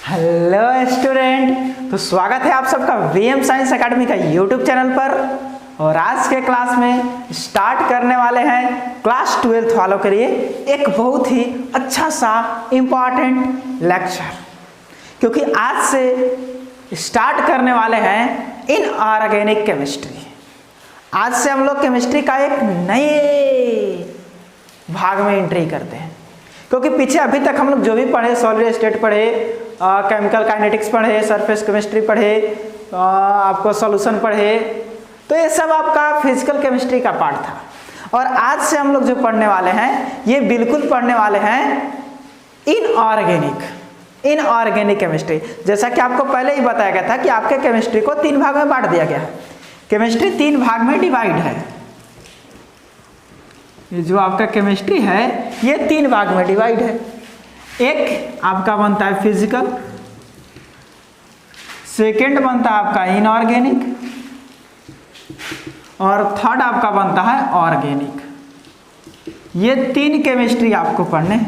Hello student, तो स्वागत है आप सबका वीएम साइंस एकेडमी का यूट्यूब चैनल पर। और आज के क्लास में स्टार्ट करने वाले हैं क्लास 12th वालों के लिए एक बहुत ही अच्छा सा इम्पॉर्टेंट लेक्चर, क्योंकि आज से स्टार्ट करने वाले हैं इनऑर्गेनिक केमिस्ट्री। आज से हम लोग केमिस्ट्री का एक नए भाग में एंट्री करते हैं, क्योंकि पीछे अभी तक हम लोग जो भी पढ़े, सॉलिड स्टेट पढ़े, केमिकल काइनेटिक्स पढ़े, सरफेस केमिस्ट्री पढ़े, आपको सॉल्यूशन पढ़े, तो ये सब आपका फिजिकल केमिस्ट्री का पार्ट था। और आज से हम लोग जो पढ़ने वाले हैं, ये बिल्कुल पढ़ने वाले हैं इनऑर्गेनिक केमिस्ट्री। जैसा कि आपको पहले ही बताया गया था कि आपके केमिस्ट्री को 3 भाग में बांट दिया गया है। केमिस्ट्री 3 भाग में डिवाइड है। ये जो आपका केमिस्ट्री है ये 3 भाग में डिवाइड है। एक आपका बनता है फिजिकल, सेकंड बनता है आपका इनऑर्गेनिक, और थर्ड आपका बनता है ऑर्गेनिक। ये 3 केमिस्ट्री आपको पढ़ने,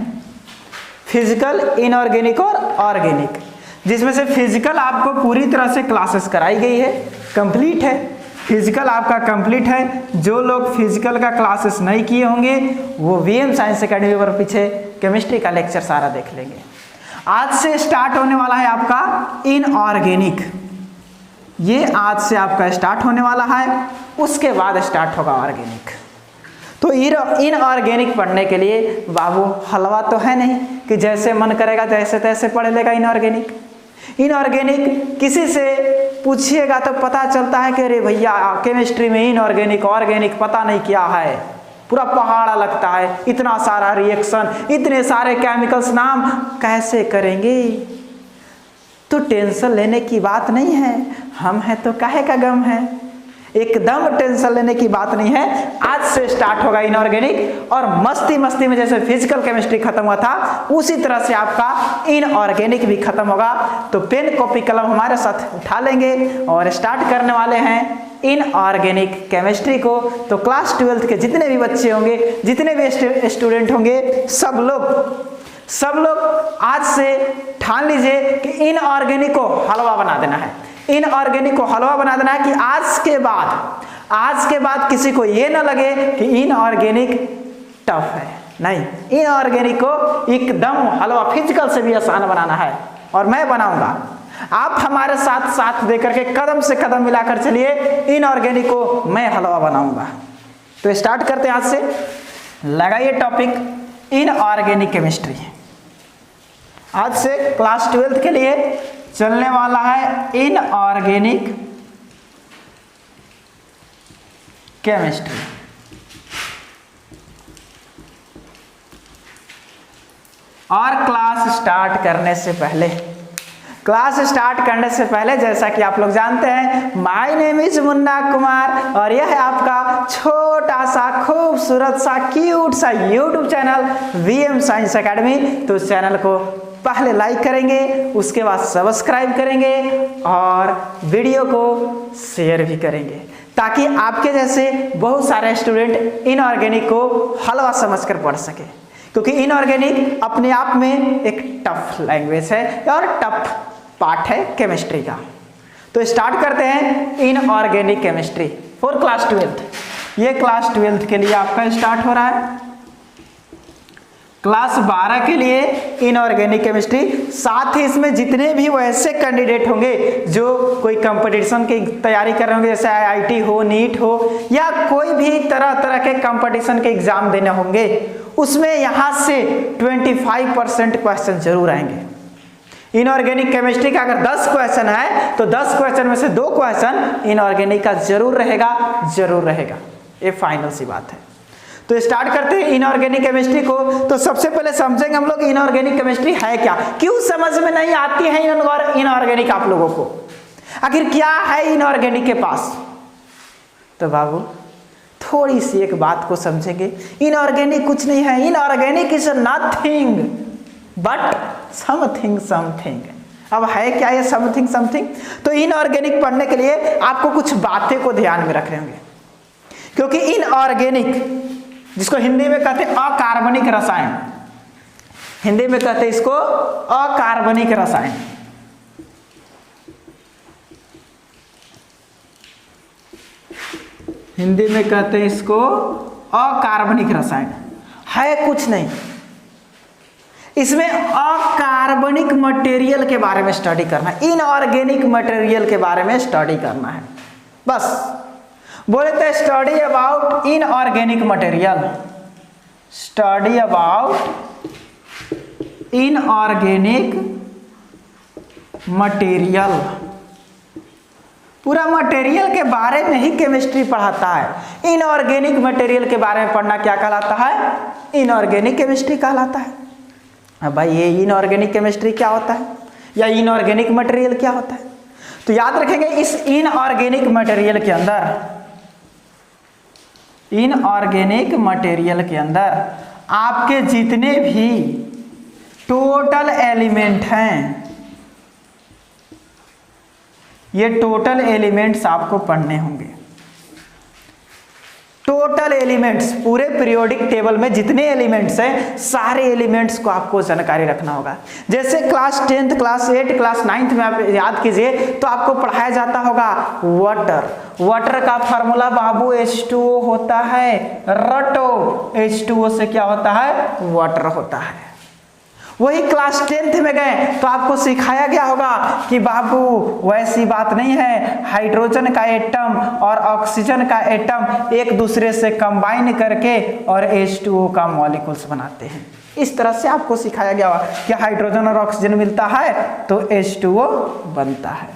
फिजिकल, इनऑर्गेनिक और ऑर्गेनिक, जिसमें से फिजिकल आपको पूरी तरह से क्लासेस कराई गई है, कंप्लीट है। फिजिकल आपका कंप्लीट है। जो लोग फिजिकल का क्लासेस नहीं किए होंगे वो वीएम साइंस एकेडमी पर पीछे केमिस्ट्री का लेक्चर सारा देख लेंगे। आज से स्टार्ट होने वाला है आपका इनऑर्गेनिक। ये आज से आपका स्टार्ट होने वाला है, उसके बाद स्टार्ट होगा ऑर्गेनिक। तो इनऑर्गेनिक पढ़ने के लिए बाबू हलवा तो है नहीं कि जैसे मन करेगा जैसे तैसे पढ़ लेगा। इनऑर्गेनिक किसी से पूछिएगा तो पता चलता है कि अरे भैया केमिस्ट्री में इनऑर्गेनिक ऑर्गेनिक पता नहीं क्या है, पूरा पहाड़ लगता है, इतना सारा रिएक्शन, इतने सारे केमिकल्स, नाम कैसे करेंगे। तो टेंशन लेने की बात नहीं है, हम हैं तो काहे का गम है, एकदम टेंशन लेने की बात नहीं है। आज से स्टार्ट होगा इनऑर्गेनिक, और मस्ती में जैसे फिजिकल केमिस्ट्री खत्म हुआ था उसी तरह से आपका इनऑर्गेनिक भी खत्म होगा। तो पेन कॉपी कलम हमारे साथ उठा लेंगे और स्टार्ट करने वाले हैं इनऑर्गेनिक केमिस्ट्री को। तो क्लास 12th के जितने भी बच्चे होंगे, जितने भी स्टूडेंट होंगे, सब लोग आज से ठान लीजिए कि इनऑर्गेनिक को हलवा बना देना है। इनऑर्गेनिक को हलवा बना देना है कि आज के बाद किसी को ये ना लगे कि इनऑर्गेनिक टफ है। नहीं, इनऑर्गेनिक को एकदम हलवा, फिजिकल से भी आसान बनाना है, और मैं बनाऊंगा। आप हमारे साथ देकर के कदम से कदम मिलाकर चलिए, इनऑर्गेनिक को मैं हलवा बनाऊंगा। तो स्टार्ट करते हैं आज से। लगाइए टॉपिक इनऑर्गेनिक केमिस्ट्री। आज से क्लास 12th के लिए चलने वाला है इनऑर्गेनिक केमिस्ट्री। और क्लास स्टार्ट करने से पहले जैसा कि आप लोग जानते हैं, my name is Munna Kumar, और यह है आपका छोटा सा खूबसूरत सा क्यूट सा YouTube channel VM science academy. तो इस चैनल को पहले लाइक करेंगे, उसके बाद सब्सक्राइब करेंगे और वीडियो को शेयर भी करेंगे, ताकि आपके जैसे बहुत सारे स्टूडेंट इनऑर्गेनिक को हलवा समझकर पढ़ सके। क्योंकि इनऑर्गेनिक अपने आप में एक टफ लैंग्वेज है और टफ पार्ट है केमिस्ट्री का। तो स्टार्ट करते हैं inorganic chemistry for class 12th। ये क्लास 12th के लिए आपका स्टार्ट हो रहा है। क्लास 12 के लिए इनऑर्गेनिक केमिस्ट्री, साथ ही इसमें जितने भी वैसे कैंडिडेट होंगे जो कोई कंपटीशन की तैयारी कर रहे होंगे, जैसे आईआईटी हो, नीट हो, या कोई भी तरह के कंपटीशन के एग्जाम देने होंगे, उसमें यहाँ से 25% क्वेश्चन जरूर आएंगे। इनऑर्गेनिक केमिस्ट्री का अगर 10 क्वेश्चन है तो 10 क्वेश्चन में से 2 क्वेश्चन इनऑर्गेनिक का जरूर रहेगा। ये फाइनल सी बात है। तो स्टार्ट करते हैं इनऑर्गेनिक केमिस्ट्री को। तो सबसे पहले समझेंगे हम लोग इनऑर्गेनिक केमिस्ट्री है क्या, क्यों समझ में नहीं आती है इनऑर्गेनिक आप लोगों को, आखिर क्या है इनऑर्गेनिक के पास। तो बाबू थोड़ी सी एक बात को समझेंगे। इनऑर्गेनिक कुछ नहीं है, inorganic is nothing but something. अब है क्या ये समथिंग? तो इनऑर्गेनिक पढ़ने के लिए आपको कुछ बातें को ध्यान में रखने होंगे, क्योंकि इनऑर्गेनिक, जिसको हिंदी में कहते हैं अकार्बनिक रसायन, हिंदी में कहते हैं इसको अकार्बनिक रसायन। हिंदी में कहते हैं इसको अकार्बनिक रसायन। है कुछ नहीं, इसमें अकार्बनिक मटेरियल के बारे में स्टडी करना है, इनऑर्गेनिक मटेरियल के बारे में स्टडी करना है। बस बोले तो study about inorganic material, study about inorganic material. पूरा मटेरियल के बारे में ही केमिस्ट्री पढ़ाता है। इनऑर्गेनिक मटेरियल के बारे में पढ़ना क्या कहलाता है? इनऑर्गेनिक केमिस्ट्री कहलाता है। अब भाई ये इनऑर्गेनिक केमिस्ट्री क्या होता है या इनऑर्गेनिक मटेरियल क्या होता है? तो याद रखेंगे इस इनऑर्गेनिक मटेरियल के अंदर, इनऑर्गेनिक मटेरियल के अंदर आपके जितने भी टोटल एलिमेंट हैं, ये टोटल एलिमेंट्स आपको पढ़ने होंगे। टोटल एलिमेंट्स, पूरे पीरियोडिक टेबल में जितने एलिमेंट्स हैं सारे एलिमेंट्स को आपको जानकारी रखना होगा। जैसे class 10th, class 8, class 9th में आप याद कीजिए तो आपको पढ़ाया जाता होगा वाटर। वाटर का फार्मूला बाबू H2O होता है, रटो H2O से क्या होता है? वाटर होता है। वही क्लास 10th में गए तो आपको सिखाया गया होगा कि बाबू वैसी बात नहीं है, हाइड्रोजन का एटम और ऑक्सीजन का एटम एक दूसरे से कंबाइन करके और H2O का मॉलिक्यूल्स बनाते हैं। इस तरह से आपको सिखाया गया होगा कि हाइड्रोजन और ऑक्सीजन मिलता है तो H2O बनता है।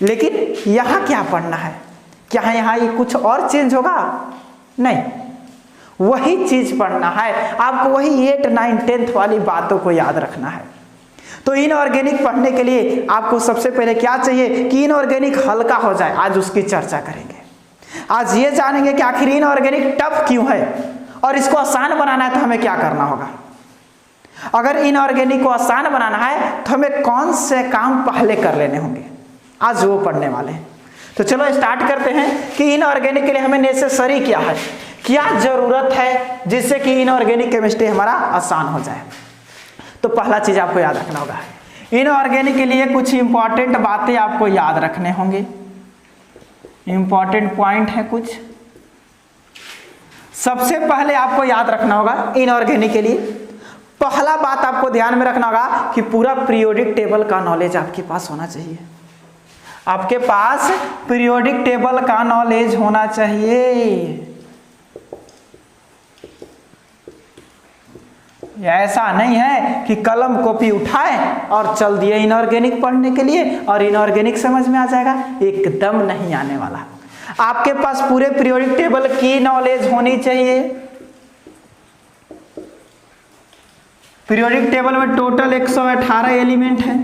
लेकिन यहाँ क्या पढ़ना है? क्या यहाँ ये कुछ और चेंज होगा? नहीं, वही चीज पढ़ना है आपको, वही 8, 9, 10th वाली बातों को याद रखना है। तो इनऑर्गेनिक पढ़ने के लिए आपको सबसे पहले क्या चाहिए कि इनऑर्गेनिक हल्का हो जाए। आज उसकी चर्चा करेंगे। आज ये जानेंगे कि आखिर इनऑर्गेनिक टफ क्यों है और इसको आसान बनाना है तो हमें क्या करना होगा। अगर इनऑर्गेनिक को आसान बनाना है तो हमें कौन से काम पहले कर लेने होंगे, आज वो पढ़ने वाले हैं। तो चलो स्टार्ट करते हैं कि इनऑर्गेनिक के लिए हमें नेसेसरी क्या है, क्या जरूरत है जिससे कि इनऑर्गेनिक केमिस्ट्री हमारा आसान हो जाए। तो पहला चीज आपको याद रखना होगा, इनऑर्गेनिक के लिए कुछ इंपॉर्टेंट बातें आपको याद रखने होंगे। इंपॉर्टेंट पॉइंट है कुछ। सबसे पहले आपको याद रखना होगा इनऑर्गेनिक के लिए, पहला बात आपको ध्यान में रखना होगा कि पूरा पीरियोडिक टेबल का नॉलेज आपके पास होना चाहिए। आपके पास पीरियोडिक टेबल का नॉलेज होना चाहिए। ऐसा नहीं है कि कलम कॉपी उठाए और चल दिए इनऑर्गेनिक पढ़ने के लिए और इनऑर्गेनिक समझ में आ जाएगा, एकदम नहीं आने वाला। आपके पास पूरे पीरियोडिक टेबल की नॉलेज होनी चाहिए। पीरियोडिक टेबल में टोटल 118 एलिमेंट हैं।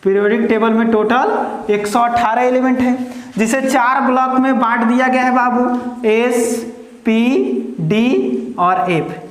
पीरियोडिक टेबल में टोटल 118 एलिमेंट है, जिसे 4 ब्लॉक में बांट दिया गया है बाबू, S, P, D और F।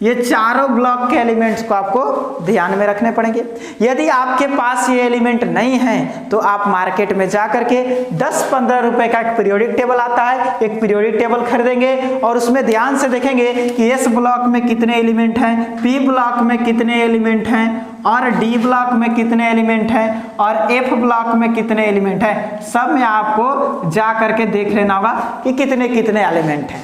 ये चारों ब्लॉक के एलिमेंट्स को आपको ध्यान में रखने पड़ेंगे। यदि आपके पास ये एलिमेंट नहीं है तो आप मार्केट में जा करके 10-15 रुपए का एक पीरियोडिक टेबल आता है, एक पीरियोडिक टेबल खरीदेंगे और उसमें ध्यान से देखेंगे कि S ब्लॉक में कितने एलिमेंट हैं, P ब्लॉक में कितने एलिमेंट हैं और D ब्लॉक में कितने एलिमेंट हैं और F ब्लॉक में कितने एलिमेंट हैं। सब में आपको जा करके देख लेना होगा कि कितने कितने एलिमेंट हैं।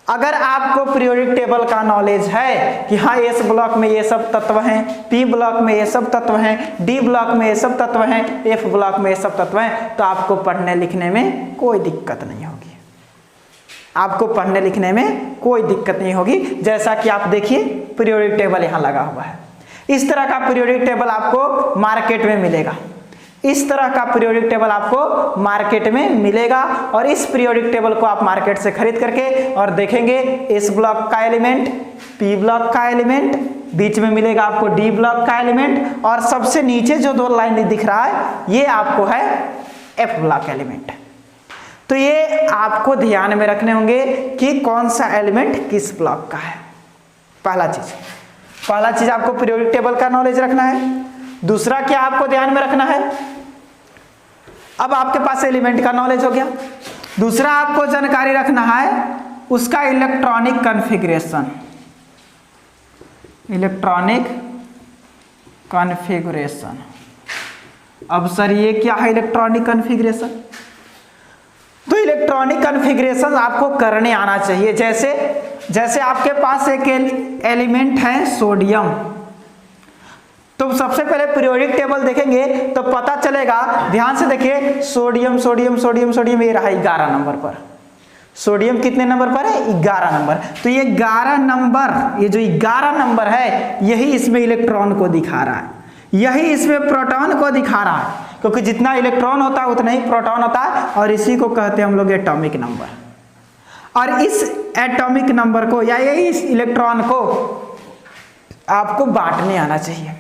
अगर आपको पीरियोडिक टेबल का नॉलेज है कि हाँ S ब्लॉक में ये सब तत्व हैं, P ब्लॉक में ये सब तत्व हैं, D ब्लॉक में ये सब तत्व हैं, F ब्लॉक में ये सब तत्व हैं, तो आपको पढ़ने लिखने में कोई दिक्कत नहीं होगी। आपको पढ़ने लिखने में कोई दिक्कत नहीं होगी। जैसा कि आप देखिए पीरियोडिक टेबल यहाँ लगा हुआ है, इस तरह का पीरियोडिक टेबल आपको मार्केट में मिलेगा। इस तरह का पीरियोडिक टेबल आपको मार्केट में मिलेगा और इस पीरियोडिक टेबल को आप मार्केट से खरीद करके और देखेंगे S ब्लॉक का एलिमेंट, P ब्लॉक का एलिमेंट, बीच में मिलेगा आपको D ब्लॉक का एलिमेंट और सबसे नीचे जो 2 लाइन दिख रहा है ये आपको है F ब्लॉक एलिमेंट। तो ये आपको ध्यान में रखने होंगे कि कौन सा एलिमेंट किस ब्लॉक का है। पहला चीज आपको पीरियोडिक टेबल का नॉलेज रखना है। दूसरा क्या आपको ध्यान में रखना है, अब आपके पास एलिमेंट का नॉलेज हो गया। दूसरा आपको जानकारी रखना है उसका इलेक्ट्रॉनिक कॉन्फ़िगरेशन। इलेक्ट्रॉनिक कॉन्फ़िगरेशन, अब सर ये क्या है इलेक्ट्रॉनिक कॉन्फ़िगरेशन? इलेक्ट्रॉनिक कॉन्फ़िगरेशन आपको करने आना चाहिए। जैसे आपके पास एक एलिमेंट है सोडियम, तो सबसे पहले पीरियोडिक टेबल देखेंगे तो पता चलेगा, ध्यान से देखिए, सोडियम सोडियम सोडियम सोडियम, ये रहा 11 नंबर पर। सोडियम कितने नंबर पर है? 11 नंबर। तो ये 11 नंबर, ये जो 11 नंबर है, यही इसमें इलेक्ट्रॉन को दिखा रहा है, यही इसमें प्रोटॉन को दिखा रहा है, क्योंकि जितना इलेक्ट्रॉन होता है उतना ही प्रोटॉन होता है, और इसी को कहते हैं हम लोग एटॉमिक नंबर। और इस एटॉमिक नंबर को या इस इलेक्ट्रॉन को आपको बांटने आना चाहिए,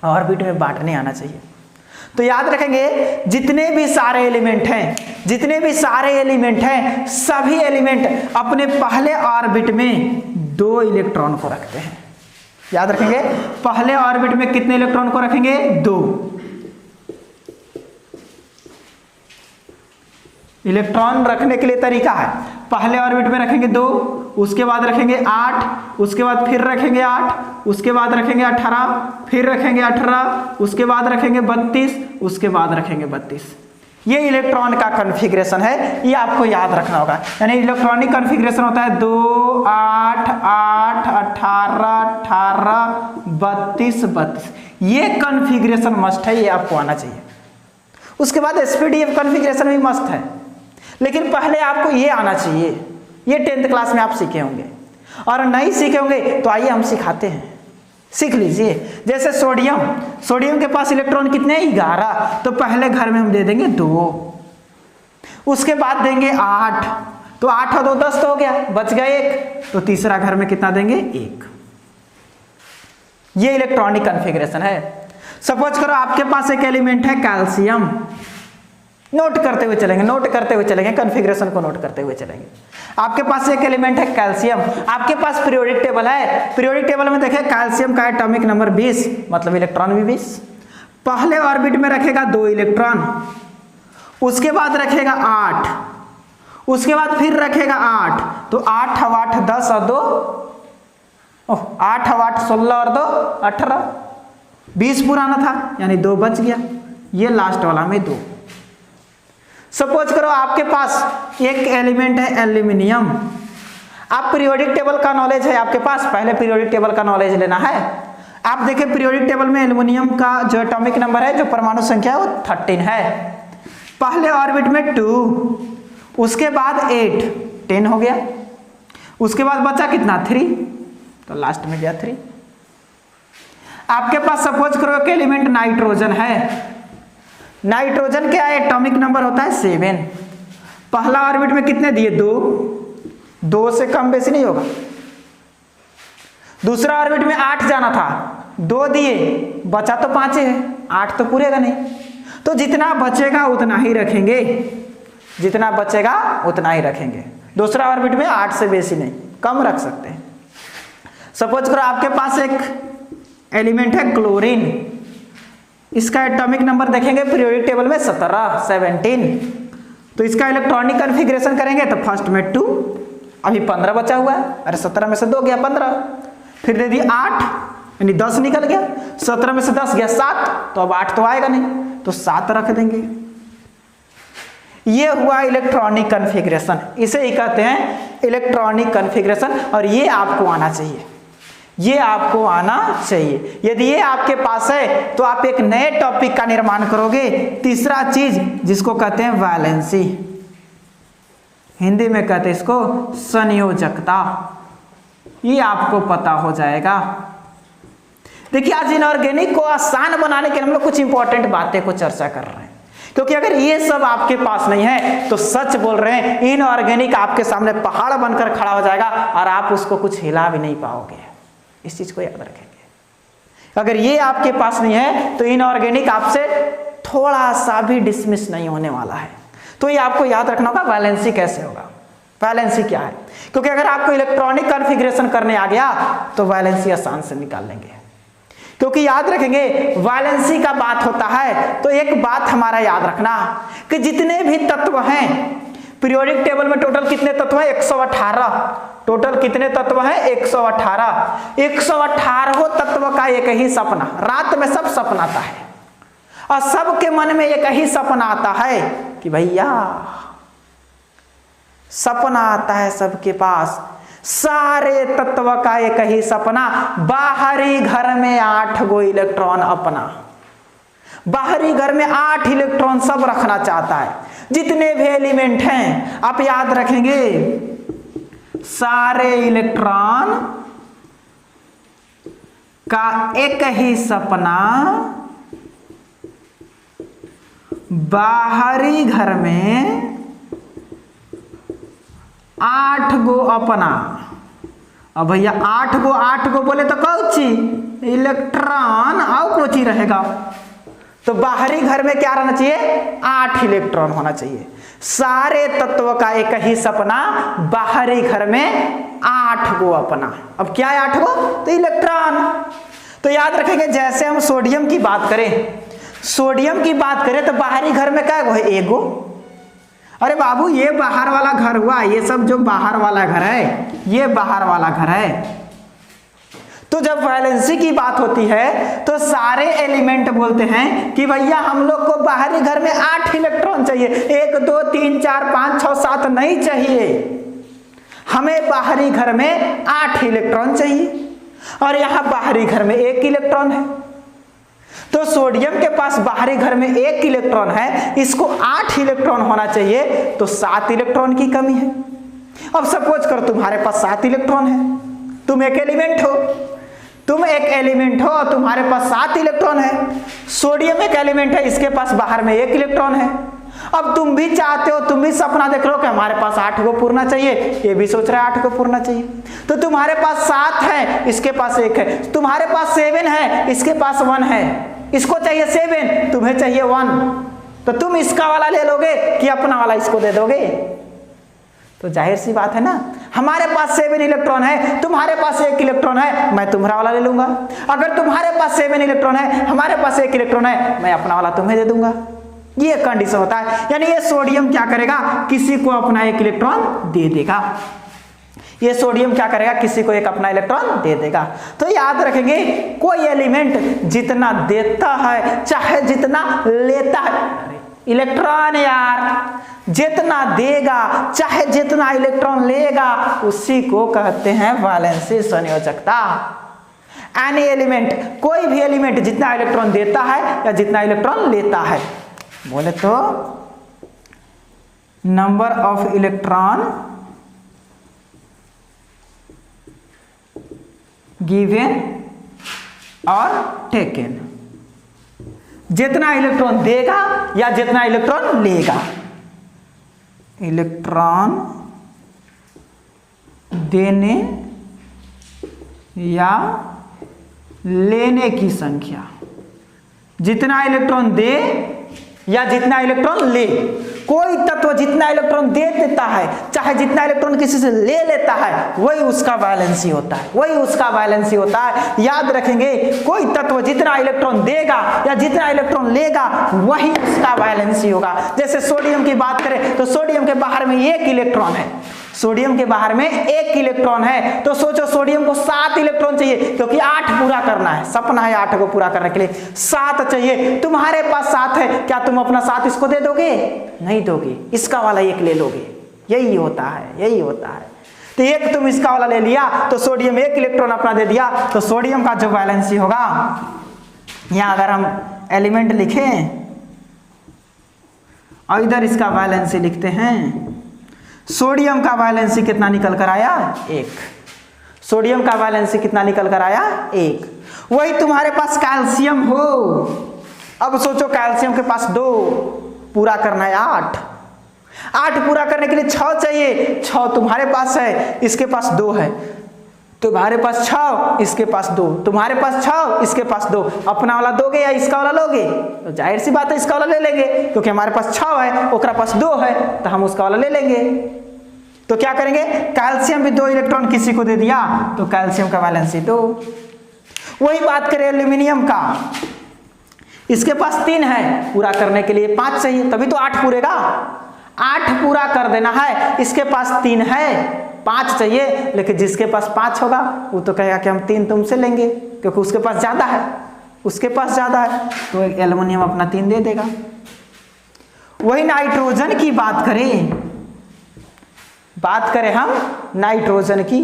ऑर्बिट में बांटने आना चाहिए। तो याद रखेंगे, जितने भी सारे एलिमेंट हैं, सभी एलिमेंट अपने पहले ऑर्बिट में 2 इलेक्ट्रॉन को रखते हैं। याद रखेंगे, पहले ऑर्बिट में कितने इलेक्ट्रॉन को रखेंगे? 2। इलेक्ट्रॉन रखने के लिए तरीका है, पहले ऑर्बिट में रखेंगे 2, उसके बाद रखेंगे 8, उसके बाद फिर रखेंगे 8, उसके बाद रखेंगे 18, फिर रखेंगे 18, उसके बाद रखेंगे 32, उसके बाद रखेंगे 32। ये इलेक्ट्रॉन का कॉन्फ़िगरेशन है, ये आपको याद रखना होगा। यानी इलेक्ट्रॉनिक कॉन्फ़िगरेशन होता है 2 8 8 18 18 32 32। ये कॉन्फ़िगरेशन मस्ट है, ये आपको आना चाहिए। उसके बाद एसपीडीएफ कॉन्फ़िगरेशन भी मस्ट है, लेकिन पहले आपको ये आना चाहिए। ये 10th क्लास में आप सीखे होंगे, और नहीं सीखे होंगे तो आइए हम सिखाते हैं, सीख लीजिए। जैसे सोडियम के पास इलेक्ट्रॉन कितने? 11। तो पहले घर में हम दे देंगे 2, उसके बाद देंगे 8, तो 8 और 2 10 तो हो गया, बच गया 1, तो तीसरा घर में कितना देंगे? 1। ये इलेक्ट्रॉनिक कॉन्फ़िगरेशन है। सपोज करो आपके पास एक एलिमेंट है कैल्शियम, नोट करते हुए चलेंगे, कॉन्फ़िगरेशन को नोट करते हुए चलेंगे। आपके पास एक एलिमेंट है कैल्शियम, आपके पास पीरियोडिक टेबल है, पीरियोडिक टेबल में देखें कैल्शियम का एटॉमिक नंबर 20, मतलब इलेक्ट्रॉन भी 20। पहले ऑर्बिट में रखेगा 2 इलेक्ट्रॉन, उसके बाद रखेगा 8, उसके बाद फिर रखेगा 8, तो 8 और 8 10 और 2 8 और 8 16 और 2 18, 20 पुराना था, यानी 2 बच गया, ये लास्ट वाला में 2। सपोज करो आपके पास एक एलिमेंट है एल्यूमिनियम, आप पीरियोडिक टेबल का नॉलेज है आपके पास, पहले पीरियोडिक टेबल का नॉलेज लेना है। आप देखें पीरियोडिक टेबल में एल्यूमिनियम का जो एटॉमिक नंबर है, जो परमाणु संख्या है, वो 13 है। पहले ऑर्बिट में 2, उसके बाद 8, 10 हो गया, उसके बाद बचा कितना? 3, तो लास्ट में गया 3। आपके पास सपोज करो कि एलिमेंट नाइट्रोजन है, नाइट्रोजन क्या है? एटॉमिक नंबर होता है 7। पहला ऑर्बिट में कितने दिए? 2 से कम बेसी नहीं होगा। दूसरा ऑर्बिट में 8 जाना था, 2 दिए, बचा तो 5 है, 8 तो पूरेगा नहीं, तो जितना बचेगा उतना ही रखेंगे, जितना बचेगा उतना ही रखेंगे। दूसरा ऑर्बिट में 8 से बेसी नहीं, कम रख सकते हैं। सपोज करो आपके पास एक एलिमेंट है क्लोरीन, इसका एटॉमिक नंबर देखेंगे पीरियोडिक टेबल में 17, तो इसका इलेक्ट्रॉनिक कॉन्फ़िगरेशन करेंगे तो फर्स्ट में 2, अभी 15 बचा हुआ है, अरे 17 में से 2 गया 15, फिर दे दी 8, यानी 10 निकल गया, 17 में से 10 गया 7, तो अब 8 तो आएगा नहीं, तो 7 रख देंगे। ये हुआ इलेक्ट्रॉनिक कॉन्फ़िगरेशन, इसे ही कहते हैं इलेक्ट्रॉनिक कॉन्फ़िगरेशन, और ये आपको आना चाहिए, ये आपको आना चाहिए। यदि ये आपके पास है तो आप एक नए टॉपिक का निर्माण करोगे। तीसरा चीज जिसको कहते हैं वैलेंसी, हिंदी में कहते हैं इसको संयोजकता, ये आपको पता हो जाएगा। देखिए आज इनऑर्गेनिक को आसान बनाने के लिए हम लोग कुछ इंपॉर्टेंट बातें को चर्चा कर रहे हैं, क्योंकि अगर ये सब आपके पास नहीं है तो सच बोल रहे हैं इनऑर्गेनिक आपके सामने पहाड़ बनकर खड़ा हो जाएगा और आप उसको कुछ हिला भी नहीं पाओगे। इस चीज को याद रखेंगे। अगर ये आपके पास नहीं है तो इनऑर्गेनिक आपसे थोड़ा सा भी डिसमिस नहीं होने वाला है। तो ये आपको याद रखना होगा वैलेंसी कैसे होगा, वैलेंसी क्या है, क्योंकि अगर आपको इलेक्ट्रॉनिक कॉन्फ़िगरेशन करने आ गया तो वैलेंसी आसान से निकाल लेंगे। क्योंकि याद रखेंगे वैलेंसी का बात होता है तो एक बात हमारा याद रखना कि जितने भी तत्व हैं पीरियोडिक टेबल में टोटल कितने तत्व हैं? 118। टोटल कितने तत्व हैं? 118। 118 तत्व का एक ही सपना, रात में सब सपना आता है और सबके मन में एक ही सपना आता है कि भैया सपना आता है सबके पास, सारे तत्व का एक ही सपना, बाहरी घर में 8 गो इलेक्ट्रॉन अपना। बाहरी घर में 8 इलेक्ट्रॉन सब रखना चाहता है। जितने भी एलिमेंट हैं आप याद रखेंगे, सारे इलेक्ट्रॉन का एक ही सपना, बाहरी घर में 8 गो अपना। अब भैया 8 गो बोले तो कौची इलेक्ट्रॉन और कोची रहेगा, तो बाहरी घर में क्या रहना चाहिए, 8 इलेक्ट्रॉन होना चाहिए। सारे तत्व का एक ही सपना, बाहरी घर में 8 गो अपना। अब क्या है 8 गो, तो इलेक्ट्रॉन। तो याद रखेंगे जैसे हम सोडियम की बात करें, सोडियम की बात करें तो बाहरी घर में क्या गो है, 1 गो। अरे बाबू ये बाहर वाला घर हुआ, ये सब जो बाहर वाला घर है ये बाहर वाला घर है। तो जब वैलेंसी की बात होती है तो सारे एलिमेंट बोलते हैं कि भैया हम लोग को बाहरी घर में 8 इलेक्ट्रॉन चाहिए, 1 2 3 4 5 6 7 नहीं चाहिए, हमें बाहरी घर में 8 इलेक्ट्रॉन चाहिए। और यहां बाहरी घर में 1 इलेक्ट्रॉन है, तो सोडियम के पास बाहरी घर में 1 इलेक्ट्रॉन है, इसको 8 इलेक्ट्रॉन होना चाहिए, तो 7 इलेक्ट्रॉन की कमी है। अब सपोज करो तुम्हारे पास 7 इलेक्ट्रॉन है, तुम एक एलिमेंट हो, तुम एक एलिमेंट हो और तुम्हारे पास 7 इलेक्ट्रॉन है। सोडियम एक एलिमेंट है, इसके पास बाहर में 1 इलेक्ट्रॉन है। अब तुम भी चाहते हो, तुम भी सपना देख रहे हो कि हमारे पास 8 गो पूरना चाहिए, ये भी सोच रहा है 8 गो पूरना चाहिए। तो तुम्हारे पास 7 है, इसके पास 1 है, तुम्हारे पास 7 है, इसके पास 1 है, इसको चाहिए 7, तुम्हें चाहिए 1, तो तुम इसका वाला ले लोगे कि अपना वाला इसको दे दोगे? तो जाहिर सी बात है ना, हमारे पास 7 इलेक्ट्रॉन है, तुम्हारे पास 1 इलेक्ट्रॉन है, मैं तुम्हारा वाला ले लूंगा। अगर तुम्हारे पास 7 इलेक्ट्रॉन है, हमारे पास 1 इलेक्ट्रॉन है, मैं अपना वाला तुम्हें दे दूंगा। ये कंडीशन होता है, यानी ये सोडियम क्या करेगा, किसी को अपना 1 इलेक्ट्रॉन दे देगा। ये सोडियम क्या करेगा, किसी को एक अपना इलेक्ट्रॉन दे देगा। तो याद रखेंगे कोई एलिमेंट जितना देता है चाहे जितना लेता है, इलेक्ट्रॉन यार जितना देगा चाहे जितना इलेक्ट्रॉन लेगा, उसी को कहते हैं वैलेंसी संयोजकता। एनी एलिमेंट, कोई भी एलिमेंट जितना इलेक्ट्रॉन देता है या जितना इलेक्ट्रॉन लेता है, बोले तो नंबर ऑफ इलेक्ट्रॉन गिवन और टेकन, जितना इलेक्ट्रॉन देगा या जितना इलेक्ट्रॉन लेगा। इलेक्ट्रॉन देने या लेने की संख्या, जितना इलेक्ट्रॉन दे या जितना इलेक्ट्रॉन ले, कोई तत्व जितना इलेक्ट्रॉन दे देता है चाहे जितना इलेक्ट्रॉन किसी से ले लेता है, वही उसका वैलेंसी होता है, वही उसका वैलेंसी होता है। याद रखेंगे कोई तत्व जितना इलेक्ट्रॉन देगा या जितना इलेक्ट्रॉन लेगा वही उसका वैलेंसी होगा। जैसे सोडियम की बात करें तो सोडियम के बाहर में 1 इलेक्ट्रॉन है, सोडियम के बाहर में 1 इलेक्ट्रॉन है, तो सोचो सोडियम को 7 इलेक्ट्रॉन चाहिए, क्योंकि 8 पूरा करना है, सपना है 8 को पूरा करने के लिए 7 चाहिए। तुम्हारे पास 7 है, क्या तुम अपना 7 इसको दे दोगे? नहीं दोगे, इसका वाला 1 ले लोगे। यही होता है, यही होता है। तो 1 तुम इसका वाला ले लिया तो सोडियम 1 इलेक्ट्रॉन अपना दे दिया, तो सोडियम का जो वैलेंसी होगा, यहां अगर हम एलिमेंट लिखें और इधर इसका वैलेंसी लिखते हैं, सोडियम का वैलेंसी कितना निकल कर आया? 1। सोडियम का वैलेंसी कितना निकल कर आया? 1। वही तुम्हारे पास कैल्शियम हो, अब सोचो कैल्शियम के पास 2 पूरा करना है 8 पूरा करने के लिए 6 चाहिए, 6 तुम्हारे पास है, इसके पास 2 है, तुम्हारे पास 6 इसके पास 2, तुम्हारे पास 6 इसके पास 2, अपना वाला दोगे या इसका वाला लोगे? तो जाहिर सी बात है इसका वाला ले लेंगे, क्योंकि हमारे पास 6 है, ओकरा पास 2 है, तो हम उसका वाला ले लेंगे। तो क्या करेंगे, कैल्शियम भी 2 इलेक्ट्रॉन किसी को दे दिया तो कैल्शियम का वैलेंसी 2। वही बात करें एल्यूमिनियम का, इसके पास 3 है, पूरा करने के लिए 5 चाहिए, तभी तो 8 पूरेगा। 8 पूरा कर देना है, इसके पास 3 है, 5 चाहिए, लेकिन जिसके पास 5 होगा वो तो कहेगा कि हम 3 तुमसे लेंगे, क्योंकि उसके पास ज्यादा है, उसके पास ज्यादा है, तो एल्युमिनियम अपना 3 दे देगा। वही नाइट्रोजन की बात करें बात करें हम नाइट्रोजन की,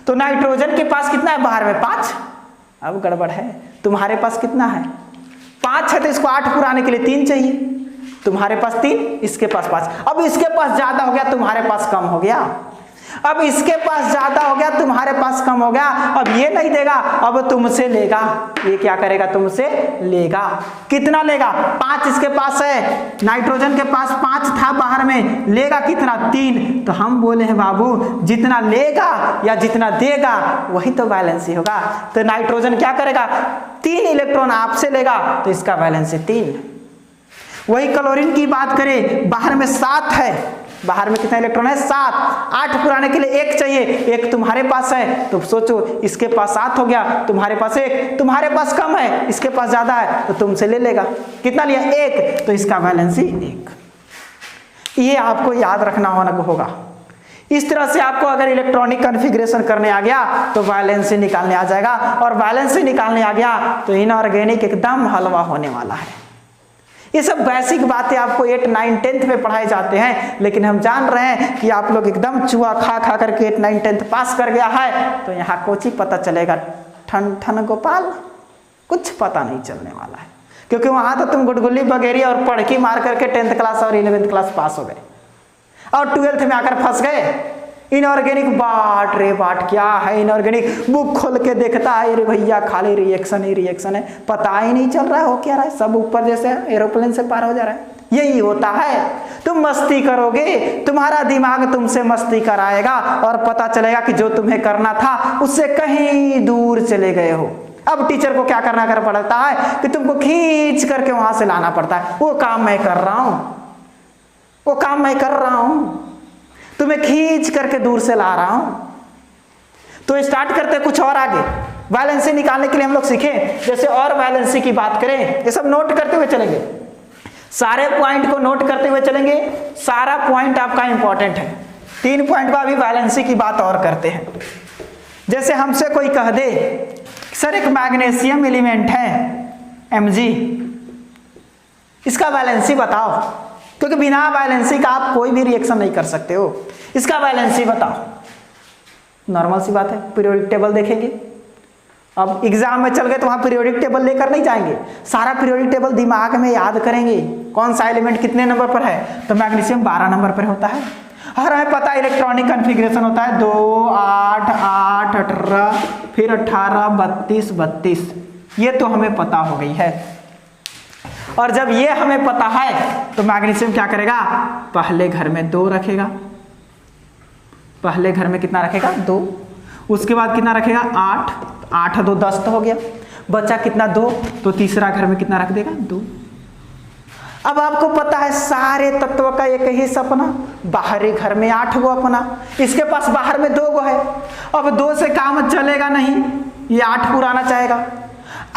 तो नाइट्रोजन के पास कितना है बाहर में 5। अब गड़बड़ है, तुम्हारे पास कितना है 5 है, तो इसको 8 पुराने के लिए 3 चाहिए। तुम्हारे पास 3, इसके पास 5। अब इसके पास ज्यादा हो गया, तुम्हारे पास कम हो गया। अब इसके पास ज्यादा हो गया, तुम्हारे पास कम हो गया। अब ये नहीं देगा, अब तुमसे लेगा। ये क्या करेगा, तुमसे लेगा। कितना लेगा, 5 इसके पास है, नाइट्रोजन के पास 5 था बाहर में, लेगा कितना 3। तो हम बोले हैं बाबू जितना लेगा या जितना देगा वही तो वैलेंसी होगा। तो नाइट्रोजन क्या करेगा, 3 इलेक्ट्रॉन आपसे लेगा, तो इसका वैलेंसी 3। वही क्लोरीन की बात करें, बाहर में 7 है, बाहर में कितना इलेक्ट्रॉन है 7, 8 पुराने के लिए 1 चाहिए, 1 तुम्हारे पास है, तो सोचो इसके पास 7 हो गया, तुम्हारे पास 1, तुम्हारे पास कम है, इसके पास ज्यादा है, तो तुमसे ले लेगा। कितना लिया 1, तो इसका वैलेंसी 1। ये आपको याद रखना होगा। इस तरह से आपको अगर इलेक्ट्रॉनिक कॉन्फ़िगरेशन करने आ गया तो वैलेंसी निकालने आ जाएगा, और वैलेंसी निकालने आ गया तो इनऑर्गेनिक एकदम हलवा होने वाला है। ये सब बेसिक बातें आपको 8, 9, 10th में पढ़ाए जाते हैं, लेकिन हम जान रहे हैं कि आप लोग एकदम चूहा खा खा करके 8, 9, 10th पास कर गया है, तो यहाँ कोची पता चलेगा ठन ठन गोपाल, कुछ पता नहीं चलने वाला है, क्योंकि वहाँ तो तुम गुडगुल्ली वगैरह और पढ़की मार करके 10th क्लास और 11th क्लास पास हो गए, और 12th में आकर फंस गए। इनऑर्गेनिक बाट रे बाट, क्या है इनऑर्गेनिक, बुक खोल के देखता है रे भैया खाली रिएक्शन ही रिएक्शन है, पता ही नहीं चल रहा है हो क्या रहा है, सब ऊपर जैसे एरोप्लेन से पार हो जा रहा है। यही होता है, तुम मस्ती करोगे, तुम्हारा दिमाग तुमसे मस्ती कराएगा, और पता चलेगा कि जो तुम्हें करना था उससे कहीं दूर चले गए हो। अब टीचर को क्या करना कर पड़ता है कि तुमको खींच करके वहां से लाना पड़ता है। वो काम मैं कर रहा हूं, वो काम मैं कर रहा हूं, तुम्हें खींच करके दूर से ला रहा हूं। तो स्टार्ट करते कुछ और आगे। वैलेंसी निकालने के लिए हम लोग सीखे, जैसे और वैलेंसी की बात करें, ये सब नोट करते हुए चलेंगे, सारे पॉइंट को नोट करते हुए चलेंगे, सारा पॉइंट आपका इंपॉर्टेंट है। 3 पॉइंट का अभी वैलेंसी की बात और करते हैं। जैसे हमसे कोई कह दे सर एक मैग्नीशियम एलिमेंट है Mg, इसका वैलेंसी बताओ, क्योंकि बिना वैलेंसी का आप कोई भी रिएक्शन नहीं कर सकते हो, इसका वैलेंसी बताओ। नॉर्मल सी बात है, पीरियोडिक टेबल देखेंगे। अब एग्जाम में चल गए तो वहां पीरियोडिक टेबल लेकर नहीं जाएंगे, सारा पीरियोडिक टेबल दिमाग में याद करेंगे, कौन सा एलिमेंट कितने नंबर पर है। तो मैग्नीशियम 12 नंबर पर होता है, और हमें पता है इलेक्ट्रॉनिक कॉन्फ़िगरेशन होता है 2, 8, 8, 18, फिर 18, 32, 32, ये तो हमें पता हो गई है। और जब ये हमें पता है तो मैग्नीशियम क्या करेगा, पहले घर में 2 रखेगा, पहले घर में कितना रखेगा 2, उसके बाद कितना रखेगा 8, 8 2 10 तो हो गया, बचा कितना 2, तो तीसरा घर में कितना रख देगा 2। अब आपको पता है सारे तत्व का एक ही सपना, बाहरी घर में 8 गो अपना, इसके पास बाहर में 2 गो है। अब 2 से काम चलेगा नहीं, ये 8 पुराना चाहेगा,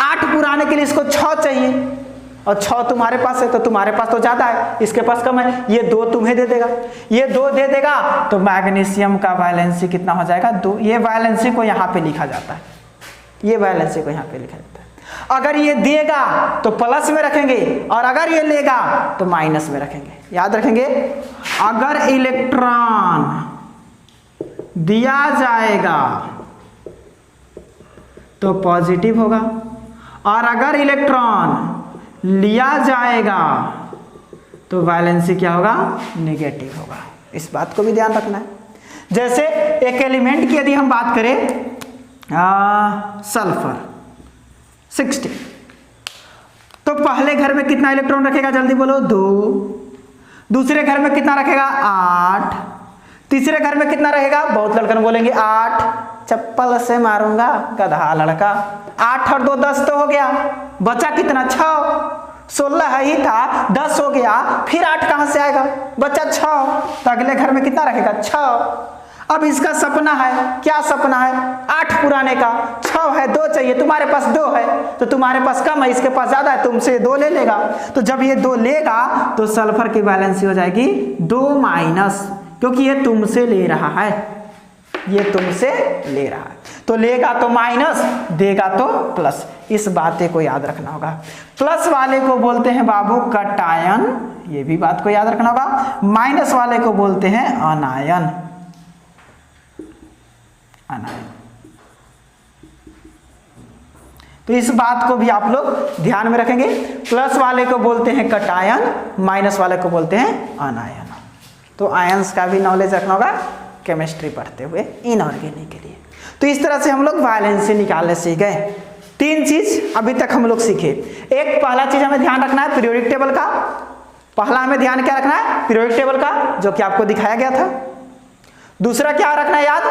8 पुराने के लिए इसको 6 चाहिए, और 6 तुम्हारे पास है, तो तुम्हारे पास तो ज्यादा है, इसके पास कम है, ये 2 तुम्हें दे देगा, ये 2 दे देगा, तो मैग्नीशियम का वैलेंसी कितना हो जाएगा 2। ये वैलेंसी को यहाँ पे लिखा जाता है, ये वैलेंसी को यहाँ पे लिखा जाता है। अगर ये देगा तो प्लस में रखेंगे, और अगर ये लेगा तो माइनस में रखेंगे। याद रखेंगे, अगर इलेक्ट्रॉन दिया जाएगा तो पॉजिटिव होगा, और अगर इलेक्ट्रॉन लिया जाएगा तो वैलेंसी क्या होगा, नेगेटिव होगा। इस बात को भी ध्यान रखना है। जैसे एक एलिमेंट की यदि हम बात करें सल्फर 60, तो पहले घर में कितना इलेक्ट्रॉन रखेगा, जल्दी बोलो 2, दूसरे घर में कितना रखेगा 8, तीसरे घर में कितना रहेगा, बहुत लड़कन बोलेंगे 8, चप्पल से मारूंगा गधा लड़का, 8 और 2 10 तो हो गया, बचा कितना 6, 16 ही था 10 हो गया, फिर 8 कहां से आएगा, बचा 6, तो अगले घर में कितना रखेगा 6। अब इसका सपना है, क्या सपना है, 8 पुराने का, 6 है 2 चाहिए, तुम्हारे पास 2 है, तो तुम्हारे पास कम है, इसके पास ज्यादा है, तुमसे 2 ले लेगा। तो जब ये 2 लेगा तो सल्फर की वैलेंसी हो जाएगी 2-, क्योंकि ये तुमसे ले रहा है, ये तुमसे ले रहा है, तो लेगा तो माइनस, देगा तो प्लस। इस बातें को याद रखना होगा। प्लस वाले को बोलते हैं बाबू कटायन, ये भी बात को याद रखना होगा। माइनस वाले को बोलते हैं अनायन। अनायन। तो इस बात को भी आप लोग ध्यान में रखेंगे। प्लस वाले को बोलते हैं कटायन, माइनस वाले को बोलते हैं अनायन। तो आयंस का भी नॉलेज रखना होगा केमिस्ट्री पढ़ते हुए इनऑर्गेनिक के लिए। तो इस तरह से हम लोग वैलेंसी निकालने सीख गए। 3 चीज अभी तक हम लोग सीखे। एक पहला चीज हमें ध्यान रखना है पीरियोडिक टेबल का। पहला हमें ध्यान क्या रखना है? पीरियोडिक टेबल का, जो कि आपको दिखाया गया था। दूसरा क्या रखना है याद?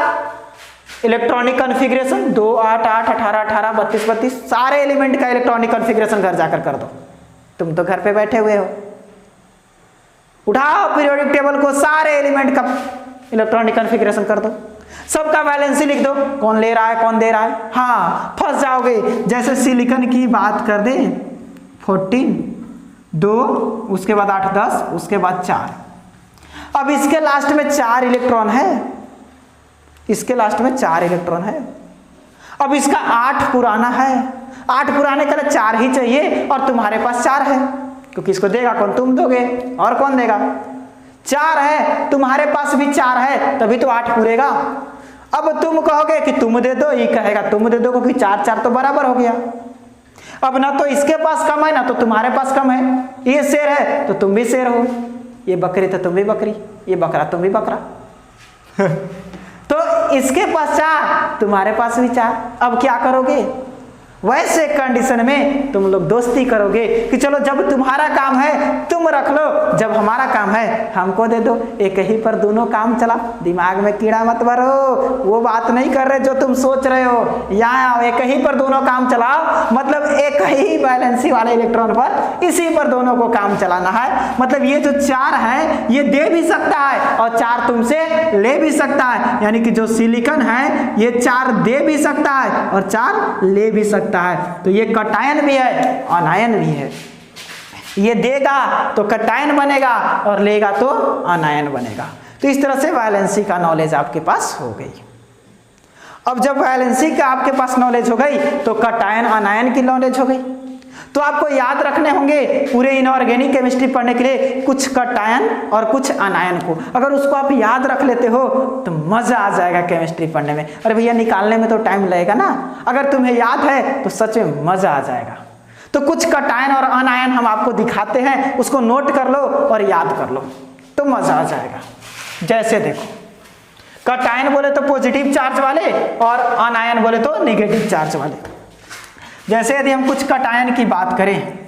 इलेक्ट्रॉनिक कॉन्फ़िगरेशन 2 8 8 18 18 32 32 सारे एलिमेंट का इलेक्ट्रॉनिक कॉन्फ़िगरेशन घर जाकर कर दो। तुम तो घर पे बैठे हुए हो, उठाओ पीरियोडिक टेबल को, सारे एलिमेंट का इलेक्ट्रॉनिक कॉन्फ़िगरेशन कर दो, सबका वैलेंसी लिख दो, कौन ले रहा है कौन दे रहा है। हाँ, फंस जाओगे। जैसे सिलिकॉन की बात कर दे 14 2, उसके बाद 8 10, उसके बाद 4। अब इसके लास्ट में 4 इलेक्ट्रॉन है, इसके लास्ट में 4 इलेक्ट्रॉन है। अब इसका 8 पुराना है, 8 पुराने के लिए 4 ही चाहिए और तुम्हारे पास 4 है, क्योंकि इसको देगा कौन? तुम दोगे, और कौन देगा? 4 है, तुम्हारे पास भी 4 है, तभी तो 8 पूरेगा। अब तुम कहोगे कि तुम दे दो, ये कहेगा तुम दे दो, क्योंकि 4 4 तो बराबर हो गया। अब ना तो इसके पास कम है ना तो तुम्हारे पास कम है। ये शेर है तो तुम भी शेर हो, ये बकरी तो तुम भी बकरी, ये बकरा तुम भी बकरा। तो इसके पास 4, तुम्हारे पास भी 4। अब क्या करोगे? वैसे कंडीशन में तुम लोग दोस्ती करोगे कि चलो जब तुम्हारा काम है तुम रख लो, जब हमारा काम है हमको दे दो। एक ही पर दोनों काम चला। दिमाग में कीड़ा मत भरो, वो बात नहीं कर रहे जो तुम सोच रहे हो। यहाँ एक ही पर दोनों काम चलाओ, मतलब एक ही वैलेंसी वाले इलेक्ट्रॉन पर इसी पर दोनों को काम चलाना है। मतलब ये जो 4 है ये दे भी सकता है और 4 तुमसे ले भी सकता है, यानी कि जो सिलिकॉन है ये 4 दे भी सकता है और 4 ले भी सकता है। तो ये कटायन भी है अनायन भी है। ये देगा तो कटायन बनेगा और लेगा तो अनायन बनेगा। तो इस तरह से वैलेंसी का नॉलेज आपके पास हो गई। अब जब वैलेंसी का आपके पास नॉलेज हो गई तो कटायन अनायन की नॉलेज हो गई। तो आपको याद रखने होंगे पूरे इनऑर्गेनिक केमिस्ट्री पढ़ने के लिए कुछ कटायन और कुछ अनायन को। अगर उसको आप याद रख लेते हो तो मजा आ जाएगा केमिस्ट्री पढ़ने में। अरे भैया निकालने में तो टाइम लगेगा ना, अगर तुम्हें याद है तो सच में मजा आ जाएगा। तो कुछ कटायन और अनायन हम आपको दिखाते हैं, उसको नोट कर लो और याद कर लो तो मजा आ जाएगा। जैसे देखो, कटायन बोले तो पॉजिटिव चार्ज वाले और अनायन बोले तो नेगेटिव चार्ज वाले। जैसे यदि हम कुछ कटायन की बात करें,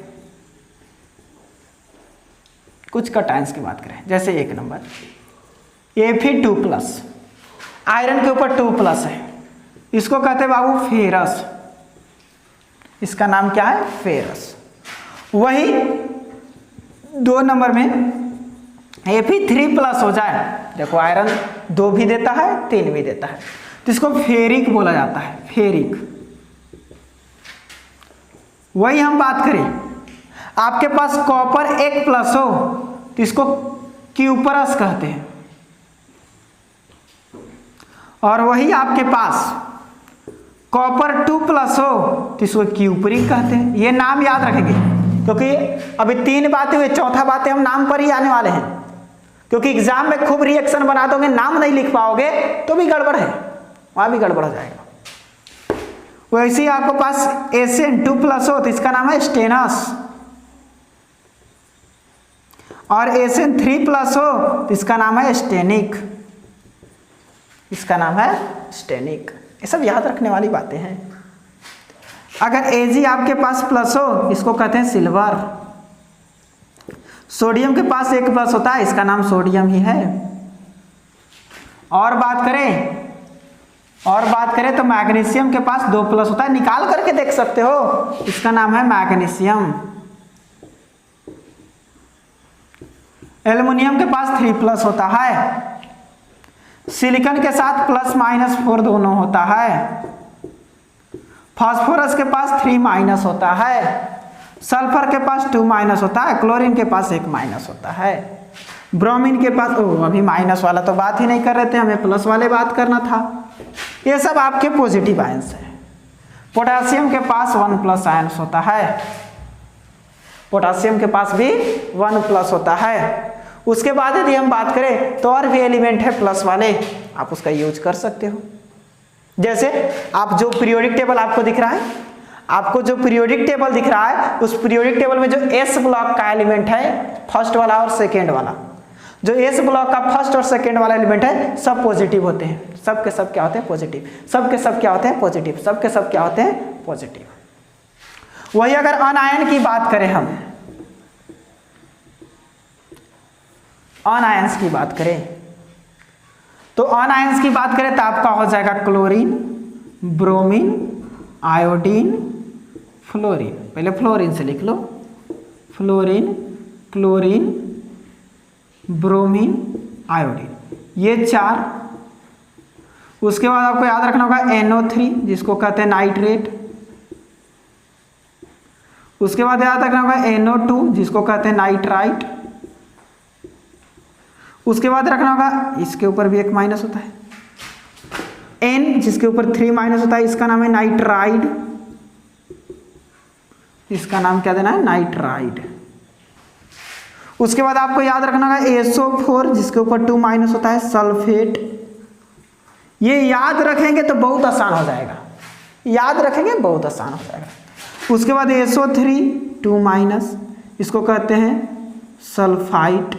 कुछ कटायंस की बात करें, जैसे 1 नंबर Fe2+, आयरन के ऊपर 2+ है, इसको कहते हैं बाबू फेरस। इसका नाम क्या है? फेरस। वही 2 नंबर में Fe3+ हो जाए, देखो आयरन 2 भी देता है 3 भी देता है, तो इसको फेरिक बोला जाता है, फेरिक। वही हम बात करें, आपके पास कॉपर 1+ हो तो इसको क्यूपरस कहते हैं, और वही आपके पास कॉपर 2+ हो तो इसको क्यूपरिक कहते हैं। ये नाम याद रखेंगे क्योंकि अभी 3 बातें हुई, चौथा बातें हम नाम पर ही आने वाले हैं, क्योंकि एग्जाम में खूब रिएक्शन बना दोगे, नाम नहीं लिख पाओगे तो भी गड़बड़ है, वहां भी गड़बड़ हो जाएगा। वैसे ही आपके पास Sn2+ हो तो इसका नाम है स्टेनस, और Sn3+ हो तो इसका नाम है स्टेनिक, इसका नाम है स्टेनिक। ये सब याद रखने वाली बातें हैं। अगर Ag आपके पास प्लस हो इसको कहते हैं सिल्वर। सोडियम के पास 1+ होता है, इसका नाम सोडियम ही है। और बात करें तो मैग्नीशियम के पास 2+ होता है, निकाल करके देख सकते हो, इसका नाम है मैग्नीशियम। एल्युमिनियम के पास 3+ होता है। सिलिकॉन के साथ +-4 दोनों होता है। फास्फोरस के पास 3- होता है। सल्फर के पास 2- होता है। क्लोरीन के पास 1- होता है। ब्रोमीन के पास अभी माइनस वाला तो बात ही नहीं कर रहे थे, हमें प्लस वाले बात करना था। ये सब आपके पॉजिटिव आयंस है। पोटेशियम के पास 1+ आयंस होता है, पोटेशियम के पास भी 1+ होता है। उसके बाद यदि हम बात करें तो और भी एलिमेंट है प्लस वाले, आप उसका यूज कर सकते हो। जैसे आप जो पीरियोडिक टेबल आपको दिख रहा है, आपको जो पीरियोडिक टेबल दिख रहा है, उस पीरियोडिक टेबल में जो एस ब्लॉक का एलिमेंट है, फर्स्ट वाला और सेकेंड वाला, जो एस ब्लॉक का फर्स्ट और सेकेंड वाला एलिमेंट है, सब पॉजिटिव होते हैं। सब के सब क्या होते हैं? पॉजिटिव। सब के सब क्या होते हैं? पॉजिटिव। सब के सब क्या होते हैं? पॉजिटिव। वही अगर अनायन की बात करें, हम अनायंस की बात करें, तो अनायंस की बात करें तो आपका हो जाएगा क्लोरीन, ब्रोमीन, आयोडीन, फ्लोरीन। पहले फ्लोरीन से लिख लो, फ्लोरीन, क्लोरीन, ब्रोमीन, आयोडीन, ये 4। उसके बाद आपको याद रखना होगा NO3 जिसको कहते हैं नाइट्रेट। उसके बाद याद रखना होगा NO2 जिसको कहते हैं नाइट्राइट। उसके बाद रखना होगा, इसके ऊपर भी एक माइनस होता है, N जिसके ऊपर 3 माइनस होता है, इसका नाम है नाइट्राइड। इसका नाम क्या देना है? नाइट्राइड। उसके बाद आपको याद रखना होगा SO4 जिसके ऊपर 2 माइनस होता है, सल्फेट। ये याद रखेंगे तो बहुत आसान हो जाएगा, याद रखेंगे बहुत आसान हो जाएगा। उसके बाद SO3 2 माइनस, इसको कहते हैं सल्फाइड।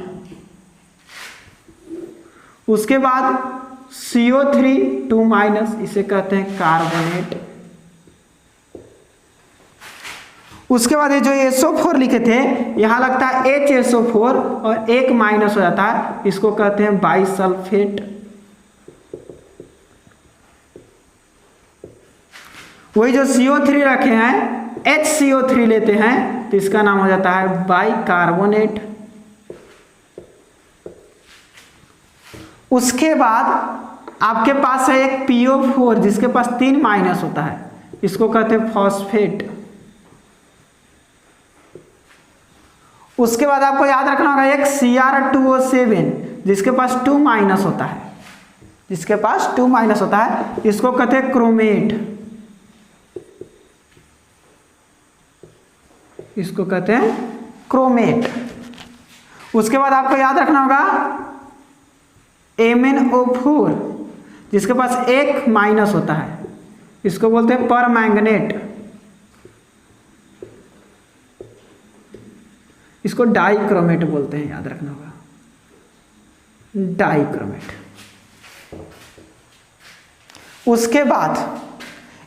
उसके बाद CO3 2 माइनस, इसे कहते हैं कार्बोनेट। उसके बाद ये जो SO4 लिखे थे, यहां लगता है HSO4 और एक माइनस हो जाता है, इसको कहते हैं बाइसल्फेट। वही जो CO3 रखे हैं, HCO3 लेते हैं तो इसका नाम हो जाता है बाइकार्बोनेट। उसके बाद आपके पास है एक PO4 जिसके पास 3 माइनस होता है, इसको कहते हैं फॉस्फेट। उसके बाद आपको याद रखना होगा एक Cr2O7 जिसके पास 2 माइनस होता है, जिसके पास 2 माइनस होता है, इसको कहते हैं क्रोमेट। इसको कहते हैं क्रोमेट। उसके बाद आपको याद रखना होगा MnO4 जिसके पास 1 माइनस होता है, इसको बोलते हैं परमैंगनेट। इसको डाइक्रोमेट बोलते हैं, याद रखना होगा, डाइक्रोमेट। उसके बाद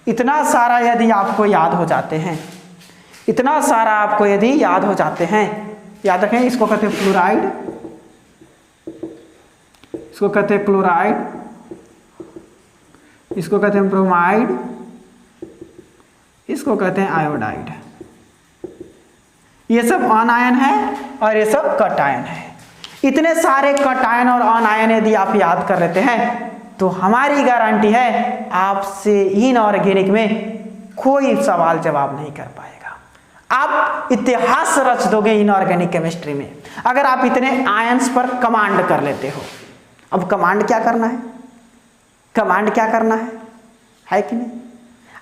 इतना सारा यदि आपको याद हो जाते हैं, इतना सारा आपको यदि याद हो जाते हैं, याद रखें, इसको कहते हैं फ्लोराइड, इसको कहते हैं क्लोराइड, इसको कहते हैं ब्रोमाइड, इसको कहते हैं आयोडाइड। ये सब अनायन है और ये सब कटायन है। इतने सारे कटायन और अनायन यदि आप याद कर लेते हैं तो हमारी गारंटी है आपसे इनऑर्गेनिक में कोई सवाल जवाब नहीं कर पाएगा। आप इतिहास रच दोगे इनऑर्गेनिक केमिस्ट्री में अगर आप इतने आयंस पर कमांड कर लेते हो। अब कमांड क्या करना है? कमांड क्या करना है कि नहीं?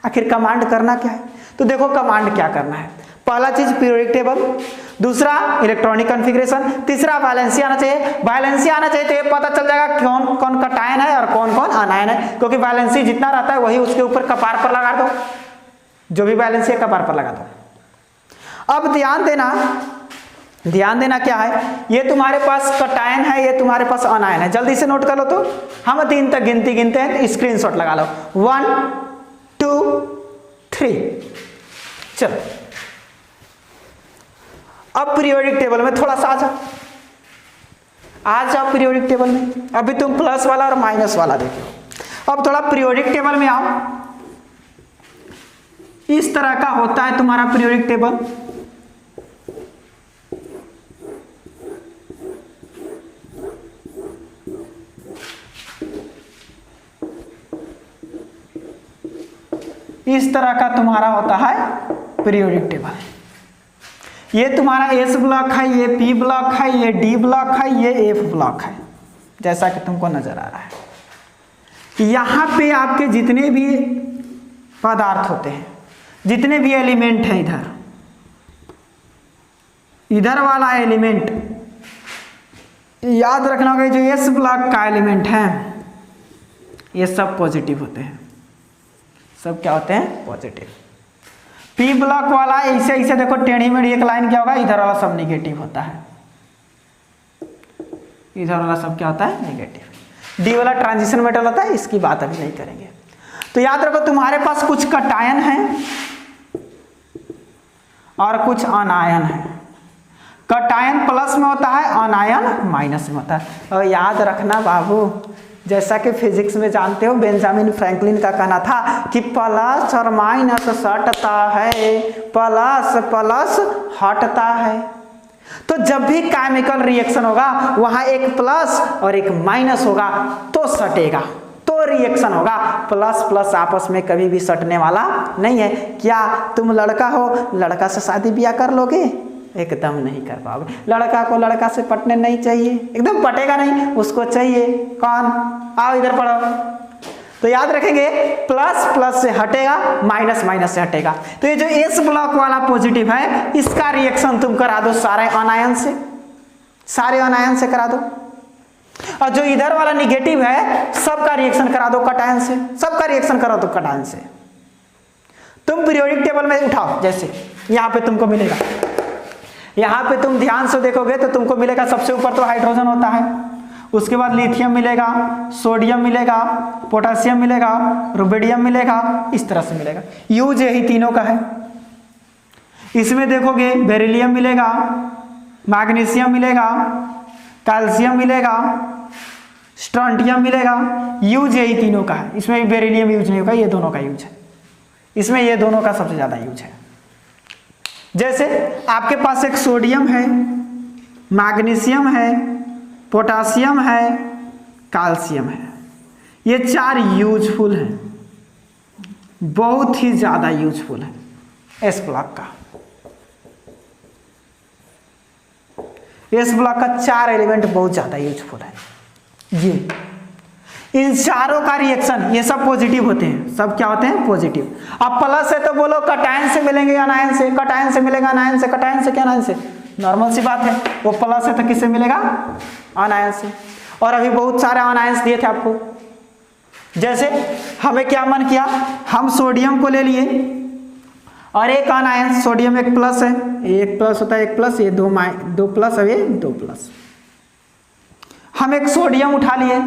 आखिर कमांड करना क्या है? तो देखो कमांड क्या करना है। पहला चीज पीरियोडिक टेबल, दूसरा इलेक्ट्रॉनिक कॉन्फ़िगरेशन, तीसरा वैलेंसी आना चाहिए। वैलेंसी आना चाहिए तो ये पता चल जाएगा कौन कौन कटायन है और कौन कौन अनायन है, क्योंकि वैलेंसी जितना रहता है वही उसके ऊपर कपार पर लगा दो, जो भी वैलेंसी है कपार पर लगा दो। अब ध्यान देना क्या है, ये तुम्हारे पास कटायन है, ये तुम्हारे पास अनायन है। जल्दी से नोट कर लो। तो हम 3 तक गिनती गिनते हैं, स्क्रीनशॉट लगा लो। 1 2 3। चलो अब पीरियोडिक टेबल में थोड़ा सा आ जाओ पीरियोडिक टेबल में। अभी तुम प्लस वाला और माइनस वाला देखो, अब थोड़ा पीरियोडिक टेबल में आओ। इस तरह का होता है तुम्हारा पीरियोडिक टेबल। इस तरह का तुम्हारा होता है पीरियोडिक टेबल। ये तुम्हारा एस ब्लॉक है, ये पी ब्लॉक है, ये डी ब्लॉक है, ये एफ ब्लॉक है, जैसा कि तुमको नजर आ रहा है। यहाँ पे आपके जितने भी पदार्थ होते हैं, जितने भी एलिमेंट हैं, इधर वाला एलिमेंट याद रखना होगा, जो एस ब्लॉक का एलिमेंट है ये सब पॉजिटिव होते हैं। सब क्या होते हैं पॉजिटिव। पी ब्लॉक वाला ऐसे ऐसे देखो टेढ़ी मेढ़ी एक लाइन क्या होगा, इधर वाला सब निगेटिव होता है, इधर वाला सब क्या होता है नेगेटिव। डी वाला ट्रांजिशन मेटल होता है, इसकी बात अभी नहीं करेंगे। तो याद रखो तुम्हारे पास कुछ कटायन है और कुछ अनायन है। कटायन प्लस में होता है, अनायन माइनस में होता है। और याद रखना बाबू, जैसा कि फिजिक्स में जानते हो बेंजामिन फ्रैंकलिन का कहना था कि प्लस और माइनस सटता है, प्लस प्लस हटता है। तो जब भी केमिकल रिएक्शन होगा वहां एक प्लस और एक माइनस होगा तो सटेगा, तो रिएक्शन होगा। प्लस प्लस आपस में कभी भी सटने वाला नहीं है। क्या तुम लड़का हो, लड़का से शादी ब्याह कर लोगे? एकदम नहीं कर पाओगे। लड़का को लड़का से पटने नहीं चाहिए, एकदम पटेगा नहीं, उसको चाहिए कौन? आओ इधर पढ़ो। तो याद रखेंगे प्लस प्लस से हटेगा, माइनस माइनस से हटेगा। तो ये जो एस ब्लॉक वाला पॉजिटिव है इसका रिएक्शन तुम करा दो सारे अनायन से, सारे अनायन से करा दो। और जो इधर वाला निगेटिव है सबका रिएक्शन करा दो कटायन से, सबका रिएक्शन करा दो कटायन से। तुम पीरियोडिक टेबल में उठाओ, जैसे यहां पे तुमको मिलेगा, यहां पे तुम ध्यान से देखोगे तो तुमको मिलेगा सबसे ऊपर तो हाइड्रोजन होता है, उसके बाद लिथियम मिलेगा, सोडियम मिलेगा, पोटेशियम मिलेगा, रुबिडियम मिलेगा, इस तरह से मिलेगा। यूज यही तीनों का है। इसमें देखोगे बेरिलियम मिलेगा, मैग्नीशियम मिलेगा, कैल्शियम मिलेगा, स्ट्रोंटियम मिलेगा। यूज यही तीनों का है। इसमें भी बेरिलियम यूज नहीं होगा, ये दोनों का यूज है। इसमें ये दोनों का सबसे ज्यादा यूज है। जैसे आपके पास एक सोडियम है, मैग्नीशियम है, पोटेशियम है, कैल्शियम है, ये चार यूजफुल हैं, बहुत ही ज्यादा यूजफुल है एस ब्लॉक का। एस ब्लॉक का चार एलिमेंट बहुत ज्यादा यूजफुल है। ये इन चारों का रिएक्शन ये सब पॉजिटिव होते हैं, सब क्या होते हैं पॉजिटिव। अब प्लस है तो बोलो कटायन से मिलेंगे अनायन से, कटायन से मिलेगा अनायन से, कटायन से क्या अनायन से, नॉर्मल सी बात है। वो प्लस है तो किससे मिलेगा अनायन से। और अभी बहुत सारे अनायंस दिए थे आपको। जैसे हमें क्या मन किया, हम सोडियम को ले लिए और एक अनायंस, सोडियम एक प्लस है, एक प्लस होता है, एक प्लस, ये दो प्लस है, ये दो प्लस। हम एक सोडियम उठा लिए,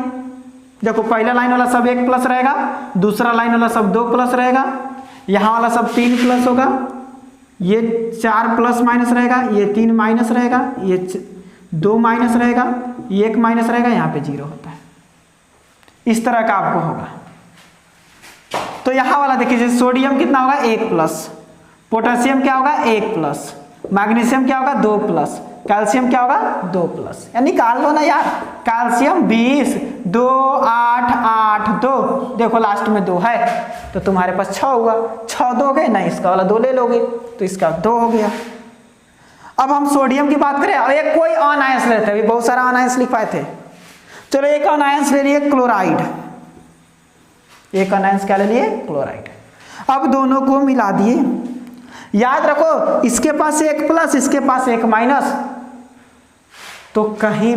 देखो पहला लाइन वाला सब एक प्लस रहेगा, दूसरा लाइन वाला सब दो प्लस रहेगा, यहाँ वाला सब तीन प्लस होगा, ये चार प्लस माइनस रहेगा, ये तीन माइनस रहेगा, ये दो माइनस रहेगा, ये एक माइनस रहेगा, यहाँ पे जीरो होता है। इस तरह का आपको होगा। तो यहाँ वाला देखिए सोडियम कितना होगा एक प्लस, पोटेशियम क्या होगा एक प्लस, मैग्नीशियम क्या होगा दो प्लस, कैल्शियम क्या होगा दो प्लस। यानी निकाल लो ना यार, कैल्शियम 20, 2 8 8 2, देखो लास्ट में 2 है तो तुम्हारे पास 6 हुआ, 6 दोगे नहीं, इसका वाला 2 ले लोगे तो इसका 2 हो गया। अब हम सोडियम की बात करें, अब एक कोई अनायंस लेते हैं, अभी बहुत सारा अनायंस लिख पाए थे, चलो एक अनायंस ले लिए क्लोराइड, एक अनायंस क्या ले लिए क्लोराइड। अब दोनों को मिला दिए, याद रखो इसके पास एक प्लस इसके पास एक माइनस, तो कहीं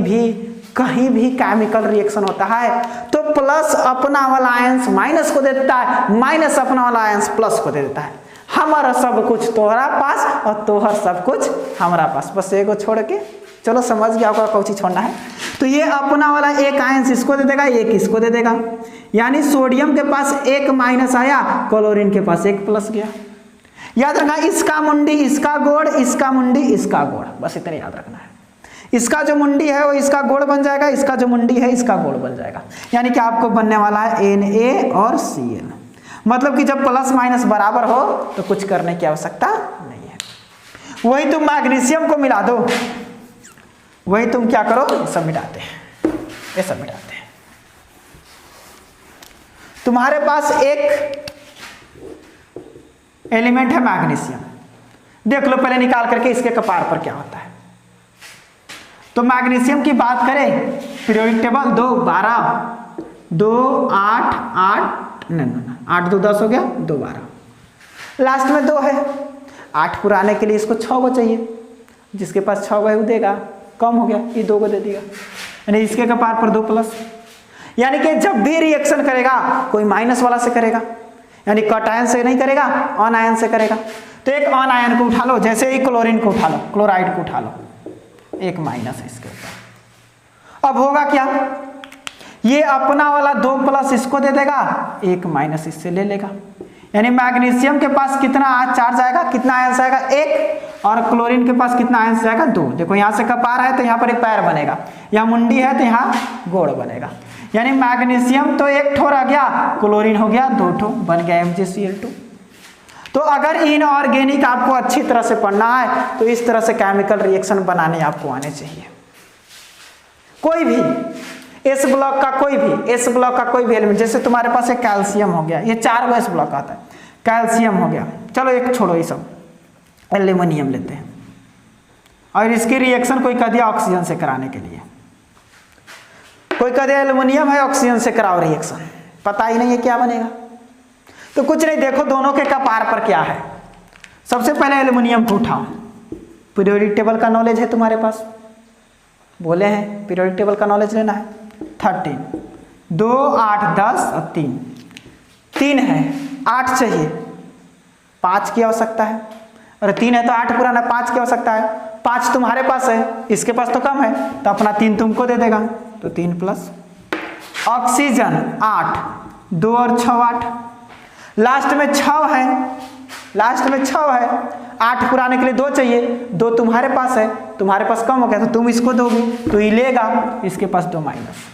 भी केमिकल रिएक्शन होता है तो प्लस अपना वाला आयंस माइनस को दे देता है, माइनस अपना वाला आयंस प्लस को दे देता है। हमारा सब कुछ तोहरा पास और तोहर सब कुछ हमारा पास, बस एगो छोड़ के चलो समझ गया होगा कौन सी छोड़ना है। तो ये अपना वाला एक आयंस इसको दे देगा, एक इसको दे देगा, यानी सोडियम के पास एक माइनस आया, क्लोरीन के पास एक प्लस गया। याद रखना इसका मुंडी इसका गोड़, इसका मुंडी इसका गोड़, बस इतना याद रखना है। इसका जो मुंडी है वो इसका गोड़ बन जाएगा, इसका जो मुंडी है इसका गोड़ बन जाएगा। यानी कि आपको बनने वाला है Na और Cl। मतलब कि जब प्लस माइनस बराबर हो तो कुछ करने की आवश्यकता नहीं है। वही तुम मैग्नीशियम को मिला दो, वही तुम क्या करो, ये सब मिटाते हैं, ये सब मिटाते हैं। तुम्हारे पास एक एलिमेंट है मैग्नीशियम, देख लो पहले निकाल करके इसके कपार पर क्या होता है। तो मैग्नीशियम की बात करें, पीरियोडिक टेबल 2 12 2 8 8 नहीं 8 2 10 हो गया, 2 12, लास्ट में 2 है। 8 पुराने के लिए इसको 6 को चाहिए, जिसके पास 6 है वो देगा, कम हो गया ये 2 को दे देगा, यानी इसके कपार पर 2 प्लस। यानी कि जब भी रिएक्शन करेगा कोई माइनस वाला से करेगा, यानी कटायन से नहीं करेगा, अनायन से करेगा। तो एक अनायन को उठा लो, जैसे ही क्लोरीन को उठा लो, क्लोराइड को उठा लो, एक माइनस है इसके ऊपर। अब होगा क्या, ये अपना वाला 2 प्लस इसको दे देगा, 1 माइनस इससे ले लेगा। यानी मैग्नीशियम के पास कितना चार्ज आएगा, कितना आयंस आएगा, 1, और क्लोरीन के पास कितना आयंस जाएगा, 2। देखो यहाँ से कपार है तो यहाँ पर एक पैर बनेगा, यहाँ मुंडी है तो यहाँ गोड़ बनेगा। यानी मैग्नीशियम तो 1 ठो रह गया, क्लोरीन हो गया 2 ठो, बन गया MgCl2। तो अगर इनऑर्गेनिक आपको अच्छी तरह से पढ़ना है तो इस तरह से केमिकल रिएक्शन बनाने आपको आने चाहिए। कोई भी एस ब्लॉक का कोई भी एलिमेंट, जैसे तुम्हारे पास एक कैल्शियम हो गया, ये 4 गो एस ब्लॉक आता है, कैल्शियम हो गया, चलो एक छोड़ो ये सब, एल्यूमिनियम लेते हैं और इसकी रिएक्शन कोई कह दिया ऑक्सीजन से कराने के लिए, कोई कह दिया एल्यूमिनियम है ऑक्सीजन से कराओ रिएक्शन, पता ही नहीं है क्या बनेगा। तो कुछ नहीं, देखो दोनों के कपार पर क्या है। सबसे पहले एल्यूमिनियम को उठाओ, पीरियोडिक टेबल का नॉलेज है तुम्हारे पास, बोले हैं पीरियोडिक टेबल का नॉलेज लेना है। 13, 2, 8, 10 और 3 है, 8 चाहिए, 5 की आवश्यकता है। अरे 3 है तो 8 पूरा ना, 5 की आवश्यकता है, 5 तुम्हारे पास है, इसके पास तो कम है, तो अपना 3 तुमको दे देगा, तो 3 प्लस। ऑक्सीजन 8, 2 और 6 8, लास्ट में 6 है, 8 पुराने के लिए 2 चाहिए, 2 तुम्हारे पास है, तुम्हारे पास कम हो गया तो तुम इसको दोगे, तो ये लेगा, इसके पास 2 माइनस।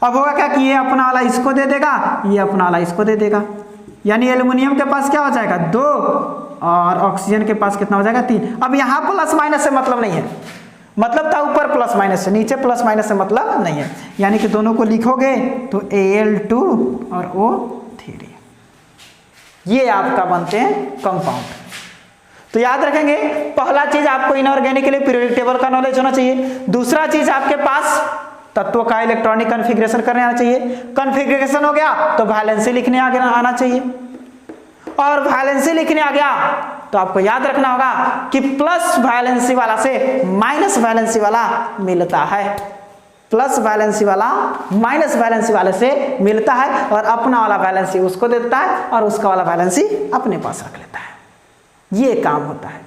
अब होगा क्या कि ये अपना वाला इसको दे देगा, ये अपना वाला इसको दे देगा, यानी एल्यूमिनियम के पास क्या हो जाएगा 2 और ऑक्सीजन के पास कितना हो जाएगा 3। अब यहाँ प्लस माइनस से मतलब नहीं है, मतलब था ऊपर प्लस माइनस से, नीचे प्लस माइनस से मतलब नहीं है। यानी कि दोनों को लिखोगे तो Al2 और O3, ये आपका बनते हैं कंपाउंड। तो याद रखेंगे, पहला चीज आपको इनऑर्गेनिक के लिए पीरियोडिक टेबल का नॉलेज होना चाहिए। दूसरा चीज आपके पास तत्वों का इलेक्ट्रॉनिक कॉन्फ़िगरेशन करने आना चाहिए। कॉन्फ़िगरेशन हो गया तो वैलेंसी लिखने आना चाहिए, और वैलेंसी लिखने आ गया तो आपको याद रखना होगा कि प्लस वैलेंसी वाला से माइनस वैलेंसी वाला मिलता है, प्लस वैलेंसी वाला माइनस वैलेंसी वाले से मिलता है, और अपना वाला वैलेंसी उसको दे देता है और उसका वाला वैलेंसी अपने पास रख लेता है। ये काम होता है।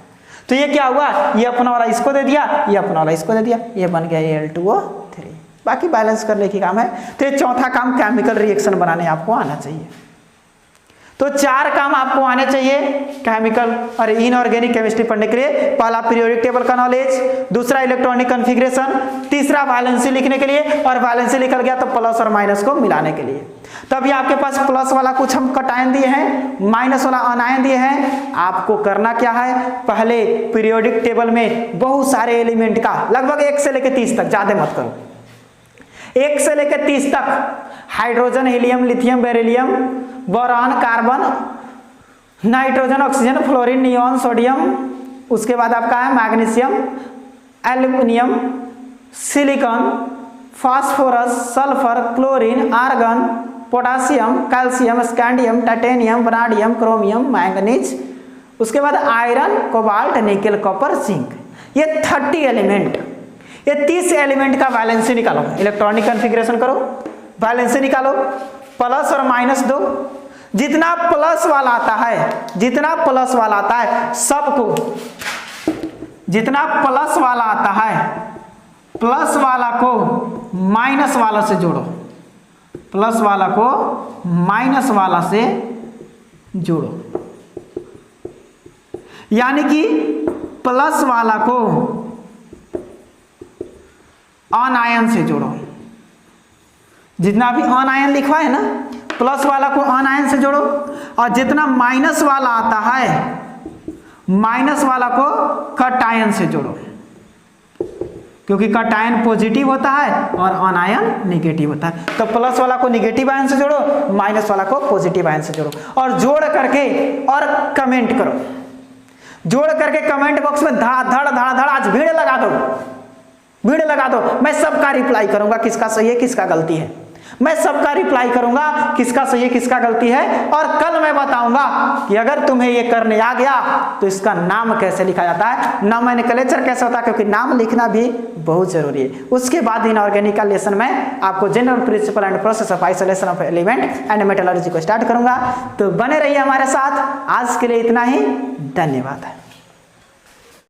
तो ये क्या हुआ, ये अपना वाला इसको दे दिया, ये अपना वाला इसको दे दिया, ये बन गया Al2O3। बाकी बैलेंस करने की काम है। तो ये चौथा काम केमिकल रिएक्शन बनाने आपको आना चाहिए। तो 4 काम आपको आने चाहिए केमिकल और इनऑर्गेनिक केमिस्ट्री पढ़ने के लिए। पहला पीरियोडिक टेबल का नॉलेज, दूसरा इलेक्ट्रॉनिक कॉन्फ़िगरेशन, तीसरा वैलेंसी लिखने के लिए, और वैलेंसी लिखल गया तो प्लस और माइनस को मिलाने के लिए। तभी आपके पास प्लस वाला कुछ हम कटायन दिए हैं, माइनस वाला अनायन दिए हैं। आपको करना क्या है, पहले पीरियोडिक टेबल में बहुत सारे एलिमेंट का लगभग 1 से लेकर 30 तक, ज्यादा मत करो, 1 से लेकर 30 तक, hydrogen, helium, lithium, beryllium, boron, carbon, nitrogen, oxygen, fluorine, neon, sodium, उसके बाद आपका है magnesium, aluminium, silicon, phosphorus, sulphur, chlorine, argon, potassium, calcium, scandium, titanium, vanadium, chromium, manganese, उसके बाद iron, cobalt, nickel, copper, zinc. ये 30 एलिमेंट, ये 30 element का valency निकालो, इलेक्ट्रॉनिक कॉन्फ़िगरेशन करो, वैलेंसी निकालो, प्लस और माइनस दो। जितना प्लस वाला आता है, जितना प्लस वाला आता है सबको, जितना प्लस वाला आता है, प्लस वाला को माइनस वाला से जोड़ो, प्लस वाला को माइनस वाला से जोड़ो। यानी कि प्लस वाला को अनायन से जोड़ो, जितना भी अनायन लिखवा है ना, प्लस वाला को अनायन से जोड़ो, और जितना माइनस वाला आता है, माइनस वाला को कटायन से जोड़ो, क्योंकि कटायन पॉजिटिव होता है और अनायन नेगेटिव होता है। तो प्लस वाला को नेगेटिव आयन से जोड़ो, माइनस वाला को पॉजिटिव आयन से जोड़ो, और जोड़ करके और कमेंट करो। जोड़ करके कमेंट बॉक्स में धड़ धड़ धड़ धड़ आज भीड़ लगा दो, भीड़ लगा दो। मैं सबका रिप्लाई करूंगा, किसका सही है किसका गलती है। मैं सबका रिप्लाई करूंगा, किसका सही है किसका गलती है, और कल मैं बताऊंगा कि अगर तुम्हें ये करने आ गया तो इसका नाम कैसे लिखा जाता है, नोमेनक्लेचर कैसे होता है, क्योंकि नाम लिखना भी बहुत जरूरी है। उसके बाद इनऑर्गेनिक का लेसन में आपको general principle and process of isolation of element and metallurgy को स्टार्ट करूंगा। तो बने रहिए हमारे साथ। आज के लिए इतना ही, धन्यवाद।